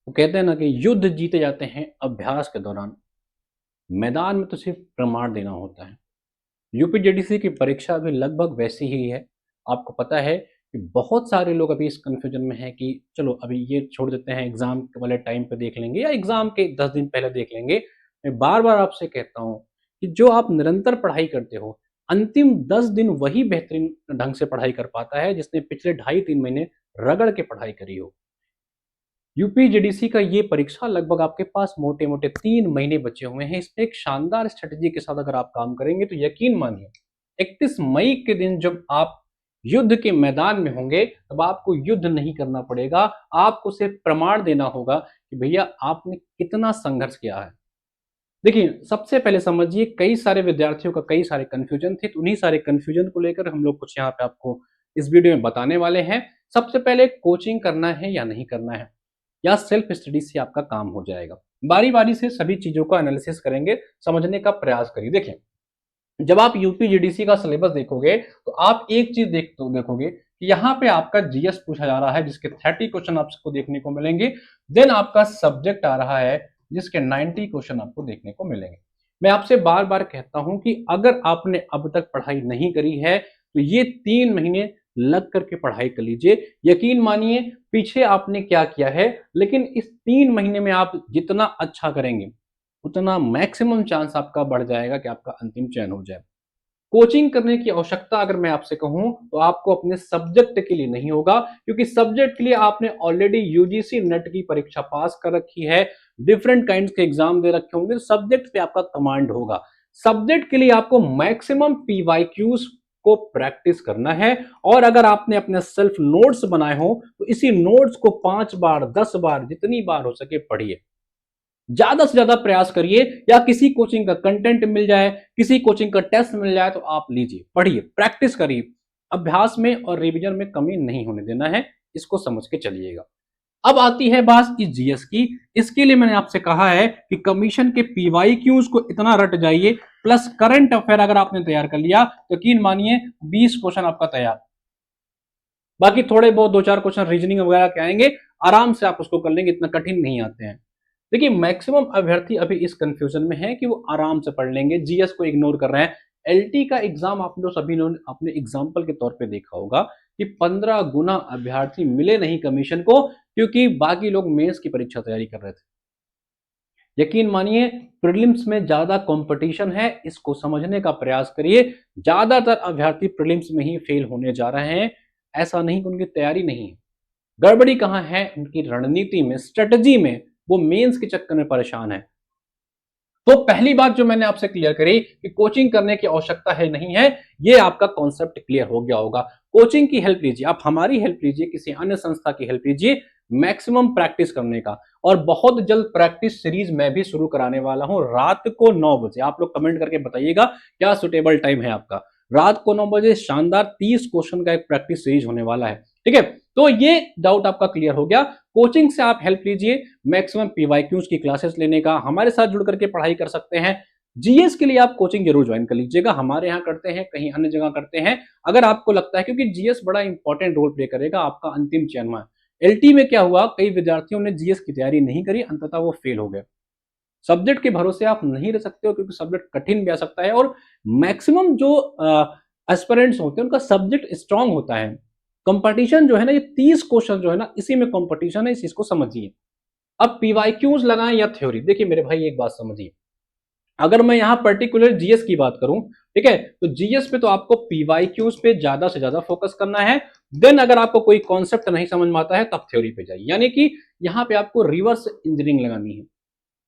वो कहते हैं ना कि युद्ध जीते जाते हैं अभ्यास के दौरान, मैदान में तो सिर्फ प्रमाण देना होता है। यूपीजीडीसी की परीक्षा भी लगभग वैसी ही है। आपको पता है कि बहुत सारे लोग अभी इस कन्फ्यूजन में हैं कि चलो अभी ये छोड़ देते हैं, एग्जाम वाले टाइम पे देख लेंगे या एग्जाम के 10 दिन पहले देख लेंगे। मैं बार बार आपसे कहता हूँ कि जो आप निरंतर पढ़ाई करते हो, अंतिम 10 दिन वही बेहतरीन ढंग से पढ़ाई कर पाता है जिसने पिछले 2.5-3 महीने रगड़ के पढ़ाई करी हो। यूपीजीडीसी का ये परीक्षा लगभग आपके पास मोटे मोटे 3 महीने बचे हुए हैं। इसमें एक शानदार स्ट्रेटेजी के साथ अगर आप काम करेंगे तो यकीन मानिए 31 मई के दिन जब आप युद्ध के मैदान में होंगे तब आपको युद्ध नहीं करना पड़ेगा। आपको सिर्फ प्रमाण देना होगा कि भैया आपने कितना संघर्ष किया है। देखिए, सबसे पहले समझिए, कई सारे विद्यार्थियों का कई सारे कंफ्यूजन थे, तो उन्हीं सारे कंफ्यूजन को लेकर हम लोग कुछ यहाँ पे आपको इस वीडियो में बताने वाले हैं। सबसे पहले कोचिंग करना है या नहीं करना है, या सेल्फ स्टडी से आपका काम हो जाएगा। बारी बारी से सभी चीजों का एनालिसिस करेंगे, समझने का प्रयास करिए। देखिए, जब आप यूपीजीडीसी का सिलेबस देखोगे तो आप एक चीज देखोगे कि यहाँ पे आपका जीएस पूछा जा रहा है जिसके 30 क्वेश्चन आपको देखने को मिलेंगे। देन आपका सब्जेक्ट आ रहा है जिसके 90 क्वेश्चन आपको देखने को मिलेंगे। मैं आपसे बार बार कहता हूं कि अगर आपने अब तक पढ़ाई नहीं करी है तो ये 3 महीने लग करके पढ़ाई कर लीजिए। यकीन मानिए, पीछे आपने क्या किया है, लेकिन इस 3 महीने में आप जितना अच्छा करेंगे उतना मैक्सिमम चांस आपका बढ़ जाएगा कि आपका अंतिम चयन हो जाए। कोचिंग करने की आवश्यकता अगर मैं आपसे कहूं तो आपको अपने सब्जेक्ट के लिए नहीं होगा, क्योंकि सब्जेक्ट के लिए आपने ऑलरेडी यूजीसी नेट की परीक्षा पास कर रखी है, डिफरेंट काइंड्स के एग्जाम दे रखे होंगे, सब्जेक्ट पे आपका कमांड होगा। सब्जेक्ट के लिए आपको मैक्सिमम पीवाईक्यूज को प्रैक्टिस करना है, और अगर आपने अपने सेल्फ नोट्स बनाए हो तो इसी नोट्स को 5 बार 10 बार जितनी बार हो सके पढ़िए। ज्यादा से ज्यादा प्रयास करिए, या किसी कोचिंग का कंटेंट मिल जाए, किसी कोचिंग का टेस्ट मिल जाए तो आप लीजिए, पढ़िए, प्रैक्टिस करिए। अभ्यास में और रिवीजन में कमी नहीं होने देना है, इसको समझ के चलिएगा। अब आती है बात इस जीएस की। इसके लिए मैंने आपसे कहा है कि कमीशन के पीवाईक्यूज को इतना रट जाइए, प्लस करंट अफेयर अगर आपने तैयार कर लिया तो यकीन मानिए 20 क्वेश्चन आपका तैयार। बाकी थोड़े बहुत 2-4 क्वेश्चन रीजनिंग वगैरह के आएंगे, आराम से आप उसको कर लेंगे, इतना कठिन नहीं आते हैं। देखिए, मैक्सिमम अभ्यर्थी अभी इस कंफ्यूजन में है कि वो आराम से पढ़ लेंगे, जीएस को इग्नोर कर रहे हैं। एलटी का एग्जाम आप लोग सभी ने अपने एग्जाम्पल के तौर पे देखा होगा कि 15 गुना अभ्यर्थी मिले नहीं कमीशन को, क्योंकि बाकी लोग मेंस की परीक्षा तैयारी कर रहे थे। यकीन मानिए, प्रीलिम्स में ज्यादा कंपटीशन है, इसको समझने का प्रयास करिए। ज्यादातर अभ्यर्थी प्रीलिम्स में ही फेल होने जा रहे हैं। ऐसा नहीं कि उनकी तैयारी नहीं है, गड़बड़ी कहां है, उनकी रणनीति में, स्ट्रेटजी में। वो मेंस के चक्कर में परेशान है। तो पहली बात जो मैंने आपसे क्लियर करी कि कोचिंग करने की आवश्यकता है नहीं है, ये आपका कॉन्सेप्ट क्लियर हो गया होगा। कोचिंग की हेल्प लीजिए, आप हमारी हेल्प लीजिए, किसी अन्य संस्था की हेल्प लीजिए, मैक्सिमम प्रैक्टिस करने का। और बहुत जल्द प्रैक्टिस सीरीज मैं भी शुरू कराने वाला हूं, रात को 9 बजे। आप लोग कमेंट करके बताइएगा क्या सुटेबल टाइम है आपका। रात को 9 बजे शानदार 30 क्वेश्चन का एक प्रैक्टिस सीरीज होने वाला है, ठीक है। तो ये डाउट आपका क्लियर हो गया। कोचिंग से आप हेल्प लीजिए, मैक्सिमम पीवाईक्यूज की क्लासेस लेने का, हमारे साथ जुड़ करके पढ़ाई कर सकते हैं। जीएस के लिए आप कोचिंग जरूर ज्वाइन कर लीजिएगा, हमारे यहाँ करते हैं, कहीं अन्य जगह करते हैं। अगर आपको लगता है, क्योंकि जीएस बड़ा इंपॉर्टेंट रोल प्ले करेगा आपका अंतिम चयन में। एलटी में क्या हुआ, कई विद्यार्थियों ने जीएस की तैयारी नहीं करी, अंततः वो फेल हो गए। सब्जेक्ट के भरोसे आप नहीं रह सकते हो, क्योंकि सब्जेक्ट कठिन भी आ सकता है, और मैक्सिमम जो एस्पिरेंट्स होते हैं उनका सब्जेक्ट स्ट्रांग होता है। कंपटीशन जो है ना, ये 30 क्वेश्चन जो है ना, इसी में कंपटीशन है, इस चीज को समझिए। अब पीवाईक्यूज लगाएं या थ्योरी, देखिए मेरे भाई एक बात समझिए, अगर मैं यहां पर्टिकुलर जीएस की बात करूं, ठीक है, तो जीएस पे तो आपको पीवाईक्यूज पे ज्यादा से ज्यादा फोकस करना है। देन अगर आपको कोई कॉन्सेप्ट नहीं समझ में आता है तब थ्योरी पे जाइए, यानी कि यहां पे आपको रिवर्स इंजीनियरिंग लगानी है।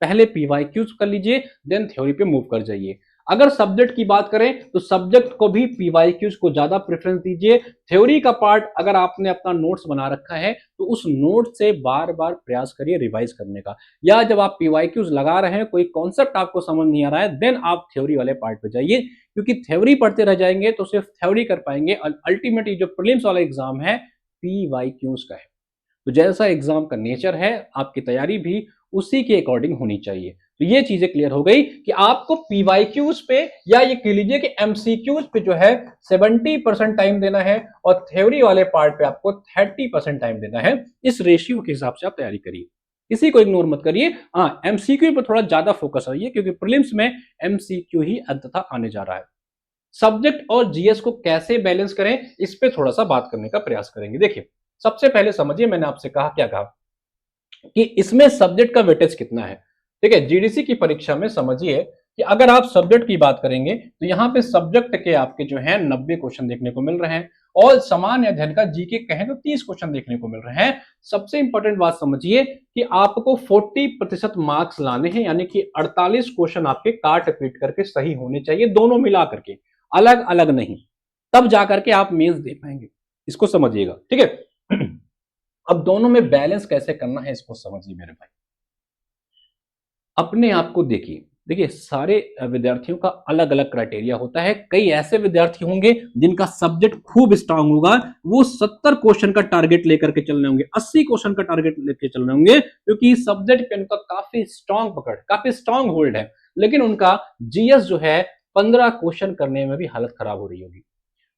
पहले पीवाईक्यूज कर लीजिए, देन थ्योरी पे मूव कर जाइए। अगर सब्जेक्ट की बात करें तो सब्जेक्ट को भी पीवाईक्यूज को ज्यादा प्रेफरेंस दीजिए। थ्योरी का पार्ट अगर आपने अपना नोट्स बना रखा है तो उस नोट से बार बार प्रयास करिए रिवाइज करने का, या जब आप पीवाईक्यूज लगा रहे हैं, कोई कॉन्सेप्ट आपको समझ नहीं आ रहा है, देन आप थ्योरी वाले पार्ट पे जाइए। क्योंकि थ्योरी पढ़ते रह जाएंगे तो सिर्फ थ्योरी कर पाएंगे, और अल्टीमेटली जो प्रीलिम्स वाला एग्जाम है पीवाईक्यूज का है। तो जैसा एग्जाम का नेचर है, आपकी तैयारी भी उसी के अकॉर्डिंग होनी चाहिए। तो ये चीजें क्लियर हो गई कि आपको पीवाईक्यूज पे, या ये कह लीजिए कि एमसीक्यूज पे जो है 70% टाइम देना है, और थ्योरी वाले पार्ट पे आपको 30% टाइम देना है। इस रेशियो के हिसाब से आप तैयारी करिए। इसी को इग्नोर मत करिए। हाँ, एमसीक्यू पर थोड़ा ज्यादा फोकस रहिए क्योंकि प्रीलिम्स में एमसीक्यू ही अंततः आने जा रहा है। सब्जेक्ट और जीएस को कैसे बैलेंस करें, इस पे थोड़ा सा बात करने का प्रयास करेंगे। देखिए, सबसे पहले समझिए, मैंने आपसे कहा क्या कहा कि इसमें सब्जेक्ट का वेटेज कितना है। ठीक है, जीडीसी की परीक्षा में समझिए कि अगर आप सब्जेक्ट की बात करेंगे तो यहां पे सब्जेक्ट के आपके जो है 90 क्वेश्चन देखने को मिल रहे हैं और सामान्य अध्ययन का जीके कहें तो 30 क्वेश्चन देखने को मिल रहे हैं। सबसे इंपॉर्टेंट बात समझिए कि आपको 40% मार्क्स लाने हैं, यानी कि 48 क्वेश्चन आपके काट पीट करके सही होने चाहिए, दोनों मिला करके, अलग अलग नहीं, तब जाकर के आप मेंस दे पाएंगे। इसको समझिएगा, ठीक है। अब दोनों में बैलेंस कैसे करना है इसको समझिए मेरे भाई। अपने आप को देखिए, देखिए सारे विद्यार्थियों का अलग अलग क्राइटेरिया होता है। कई ऐसे विद्यार्थी होंगे जिनका सब्जेक्ट खूब स्ट्रांग होगा, वो 70 क्वेश्चन का टारगेट लेकर के चल रहे होंगे, 80 क्वेश्चन का टारगेट लेकर चल रहे होंगे, क्योंकि सब्जेक्ट पे उनका काफी स्ट्रांग पकड़, काफी स्ट्रांग होल्ड है। लेकिन उनका जीएस जो है 15 क्वेश्चन करने में भी हालत खराब हो रही होगी।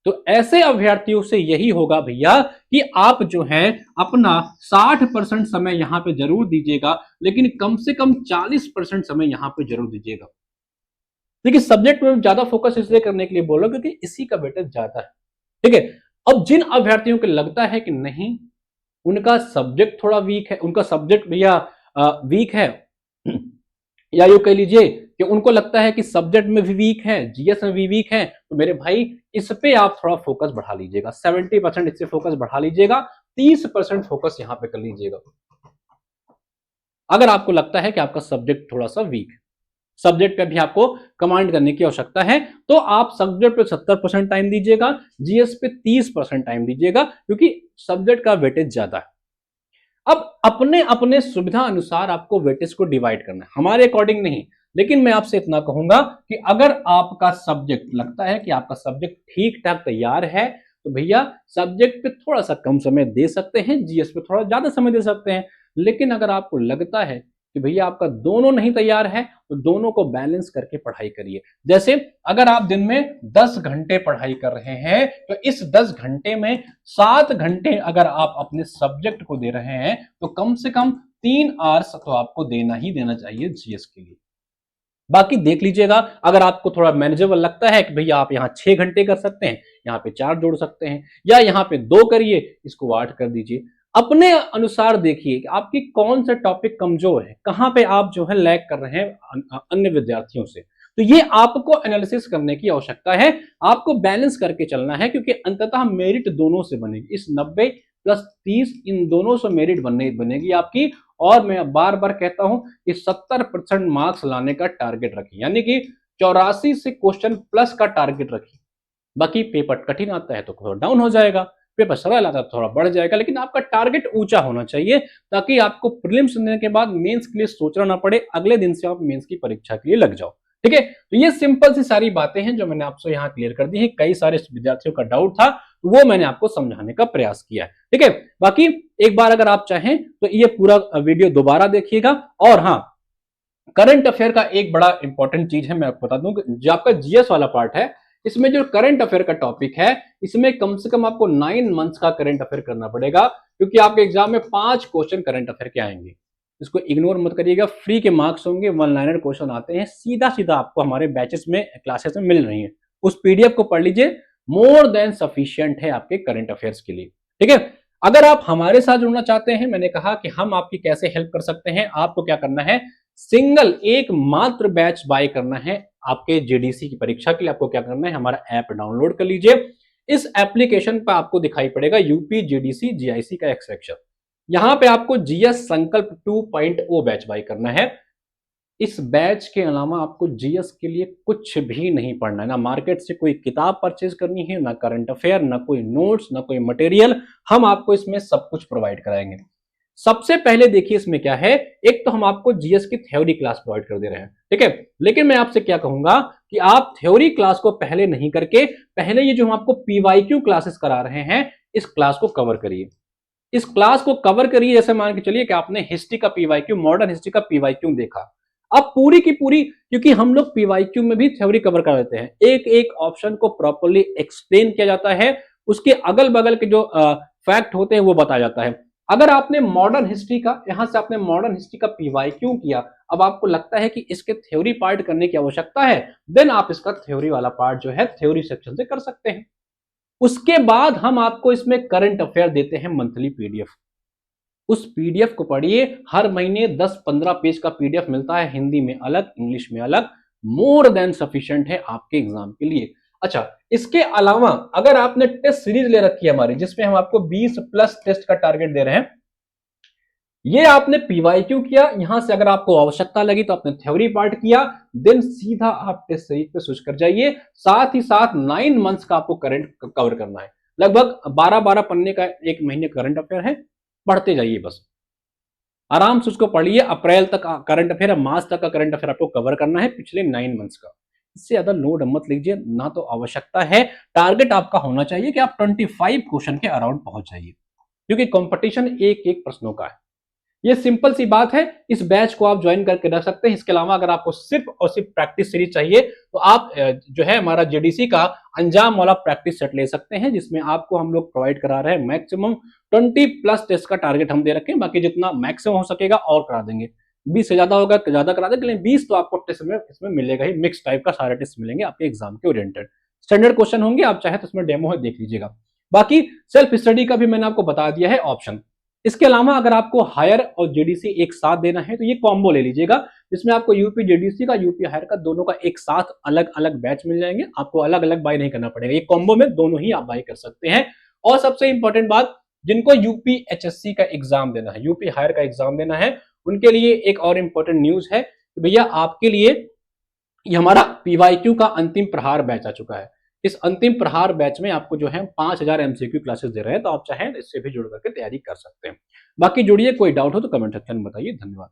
तो ऐसे अभ्यर्थियों से यही होगा भैया कि आप जो है अपना 60% समय यहां पे जरूर दीजिएगा, लेकिन कम से कम 40% समय यहां पे जरूर दीजिएगा। देखिए, सब्जेक्ट में ज्यादा फोकस इसलिए करने के लिए बोलो क्योंकि इसी का वेटेज ज्यादा है। ठीक है, अब जिन अभ्यर्थियों को लगता है कि नहीं, उनका सब्जेक्ट थोड़ा वीक है, उनका सब्जेक्ट भैया वीक है, या यूं कह लीजिए कि उनको लगता है कि सब्जेक्ट में भी वीक है, जीएस में भी वीक है, तो मेरे भाई इस पे आप थोड़ा फोकस बढ़ा लीजिएगा। 70% इससे फोकस बढ़ा लीजिएगा, 30% फोकस यहां पे कर लीजिएगा। अगर आपको लगता है कि आपका सब्जेक्ट थोड़ा सा वीक है, सब्जेक्ट पे भी आपको कमांड करने की आवश्यकता है, तो आप सब्जेक्ट पे 70% टाइम दीजिएगा, जीएस पे 30% टाइम दीजिएगा, क्योंकि सब्जेक्ट का वेटेज ज्यादा है। अब अपने अपने सुविधा अनुसार आपको वेटेज को डिवाइड करना है, हमारे अकॉर्डिंग नहीं। लेकिन मैं आपसे इतना कहूंगा कि अगर आपका सब्जेक्ट लगता है कि आपका सब्जेक्ट ठीक ठाक तैयार है, तो भैया सब्जेक्ट पे थोड़ा सा कम समय दे सकते हैं, जीएस पे थोड़ा ज्यादा समय दे सकते हैं। लेकिन अगर आपको लगता है कि भैया आपका दोनों नहीं तैयार है, तो दोनों को बैलेंस करके पढ़ाई करिए। जैसे अगर आप दिन में 10 घंटे पढ़ाई कर रहे हैं, तो इस 10 घंटे में 7 घंटे अगर आप अपने सब्जेक्ट को दे रहे हैं, तो कम से कम 3 आवर्स तो आपको देना ही देना चाहिए जीएस के लिए। बाकी देख लीजिएगा, अगर आपको थोड़ा मैनेजेबल लगता है कि भैया आप यहाँ 6 घंटे कर सकते हैं, यहाँ पे 4 जोड़ सकते हैं, या यहाँ पे 2 करिए, इसको 8 कर दीजिए। अपने अनुसार देखिए कि आपकी कौन सा टॉपिक कमजोर है, कहां पे आप जो है लैग कर रहे हैं अन्य विद्यार्थियों से। तो ये आपको एनालिसिस करने की आवश्यकता है, आपको बैलेंस करके चलना है, क्योंकि अंततः मेरिट दोनों से बनेगी। इस 90 प्लस 30 इन दोनों से मेरिट बनेगी आपकी। और मैं बार बार कहता हूं कि 70% मार्क्स लाने का टारगेट रखिए, यानी कि 84 से क्वेश्चन प्लस का टारगेट रखिए। बाकी पेपर कठिन आता है तो थोड़ा डाउन हो जाएगा, पेपर सरल आता है तो थोड़ा बढ़ जाएगा, लेकिन आपका टारगेट ऊंचा होना चाहिए, ताकि आपको प्रीलिम्स देने के बाद मेंस के लिए सोचना ना पड़े, अगले दिन से आप मेंस की परीक्षा के लिए लग जाओ। ठीक है, तो ये सिंपल सी सारी बातें हैं जो मैंने आपसे यहाँ क्लियर कर दी है। कई सारे विद्यार्थियों का डाउट था, वो मैंने आपको समझाने का प्रयास किया है। ठीक है, बाकी एक बार अगर आप चाहें तो ये पूरा वीडियो दोबारा देखिएगा। और हाँ, करंट अफेयर का एक बड़ा इंपॉर्टेंट चीज है, मैं आपको बता दूं, जो आपका जीएस वाला पार्ट है, इसमें जो करंट अफेयर का टॉपिक है, इसमें कम से कम आपको 9 मंथ्स का करंट अफेयर करना पड़ेगा, क्योंकि आपके एग्जाम में 5 क्वेश्चन करंट अफेयर के आएंगे। इसको इग्नोर मत करिएगा, फ्री के मार्क्स होंगे, 1 लाइनर क्वेश्चन आते हैं, सीधा सीधा आपको हमारे बैचेस में, क्लासेस में मिल रही है। उस पीडीएफ को पढ़ लीजिए, मोर देन सफिशियंट है आपके करंट अफेयर्स के लिए। ठीक है, अगर आप हमारे साथ जुड़ना चाहते हैं, मैंने कहा कि हम आपकी कैसे हेल्प कर सकते हैं। आपको क्या करना है, सिंगल एक मात्र बैच बाय करना है आपके जीडीसी की परीक्षा के लिए। आपको क्या करना है, हमारा ऐप डाउनलोड कर लीजिए। इस एप्लीकेशन पर आपको दिखाई पड़ेगा यूपी जीडीसी जीआईसी का एक सेक्शन, यहां पे आपको जीएस संकल्प 2.0 बैच बाय करना है। इस बैच के अलावा आपको जीएस के लिए कुछ भी नहीं पढ़ना है, ना मार्केट से कोई किताब परचेज करनी है, ना करंट अफेयर, ना कोई नोट्स, ना कोई मटेरियल। हम आपको इसमें सब कुछ प्रोवाइड कराएंगे। सबसे पहले देखिए इसमें क्या है, एक तो हम आपको जीएस की थ्योरी क्लास प्रोवाइड कर दे रहे हैं। ठीक है, लेकिन मैं आपसे क्या कहूंगा कि आप थ्योरी क्लास को पहले नहीं करके, पहले ये जो हम आपको पीवाईक्यू क्लासेस करा रहे हैं, इस क्लास को कवर करिए। इस क्लास को कवर करिए, जैसे मान के चलिए कि आपने हिस्ट्री का पीवाईक्यू, मॉडर्न हिस्ट्री का पीवाईक्यू देखा, अब पूरी की पूरी, क्योंकि हम लोग पीवाईक्यू में भी थ्योरी कवर कर देते हैं, एक एक ऑप्शन को प्रॉपर्ली एक्सप्लेन किया जाता है, उसके अगल बगल के जो फैक्ट होते हैं वो बताया जाता है। अगर आपने मॉडर्न हिस्ट्री का, यहां से आपने मॉडर्न हिस्ट्री का पीवाई क्यों किया, अब आपको लगता है कि इसके थ्योरी पार्ट करने की आवश्यकता है, देन आप इसका थ्योरी वाला पार्ट जो है थ्योरी सेक्शन से कर सकते हैं। उसके बाद हम आपको इसमें करंट अफेयर देते हैं मंथली पीडीएफ। उस पीडीएफ को पढ़िए, हर महीने 10-15 पेज का पीडीएफ मिलता है, हिंदी में अलग, इंग्लिश में अलग, मोर देन सफिशिएंट है आपके एग्जाम के लिए। अच्छा, इसके अलावा अगर आपने टेस्ट सीरीज ले रखी है हमारी, जिसमें हम आपको 20 प्लस टेस्ट का टारगेट दे रहे हैं, ये आपने पीवाईक्यू किया, यहां से अगर आपको आवश्यकता लगी तो आपने थ्योरी पार्ट किया, देन सीधा आप टेस्ट सीरीज पे स्विच कर जाइए। साथ ही साथ 9 मंथ्स का आपको करंट कवर करना है, लगभग 12-12 पन्ने का एक महीने करंट अफेयर है, पढ़ते जाइए बस, आराम से उसको पढ़िए। अप्रैल तक करंट अफेयर है, मार्च तक का करंट अफेयर आपको कवर करना है पिछले 9 मंथ्स का। इससे ज्यादा लोड मत लीजिए, ना तो आवश्यकता है। टारगेट आपका होना चाहिए कि आप 25 क्वेश्चन के अराउंड पहुंच जाइए, क्योंकि कंपटीशन एक एक प्रश्नों का है। ये सिंपल सी बात है, इस बैच को आप ज्वाइन करके रख सकते हैं। इसके अलावा अगर आपको सिर्फ और सिर्फ प्रैक्टिस सीरीज चाहिए तो आप जो है हमारा जेडीसी का अंजाम वाला प्रैक्टिस सेट ले सकते हैं, जिसमें आपको हम लोग प्रोवाइड करा रहे हैं मैक्सिमम 20 प्लस टेस्ट का टारगेट हम दे रखे हैं। बाकी जितना मैक्सिमम हो सकेगा और करा देंगे, 20 से ज्यादा होगा तो ज्यादा करा देंगे, लेकिन 20 तो आपको टेस्ट में इसमें मिलेगा ही। मिक्स टाइप का सारे टेस्ट मिलेंगे आपके एग्जाम के ओरिएंटेड, स्टैंडर्ड क्वेश्चन होंगे, आप चाहे तो इसमें डेमो है देख लीजिएगा। बाकी सेल्फ स्टडी का भी मैंने आपको बता दिया है ऑप्शन। इसके अलावा अगर आपको हायर और जेडीसी एक साथ देना है तो ये कॉम्बो ले लीजिएगा, जिसमें आपको यूपी जेडीसी का, यूपी हायर का, दोनों का एक साथ अलग अलग बैच मिल जाएंगे। आपको अलग अलग बाय नहीं करना पड़ेगा, ये कॉम्बो में दोनों ही आप बाय कर सकते हैं। और सबसे इंपॉर्टेंट बात, जिनको यूपी एचएससी का एग्जाम देना है, यूपी हायर का एग्जाम देना है, उनके लिए एक और इंपॉर्टेंट न्यूज है कि भैया आपके लिए ये हमारा पीवाईक्यू का अंतिम प्रहार बैच आ चुका है। इस अंतिम प्रहार बैच में आपको जो है 5000 एमसीक्यू क्लासेस दे रहे हैं, तो आप चाहें इससे भी जुड़ करके तैयारी कर सकते हैं। बाकी जुड़िए, कोई डाउट हो तो कमेंट सेक्शन में बताइए। धन्यवाद।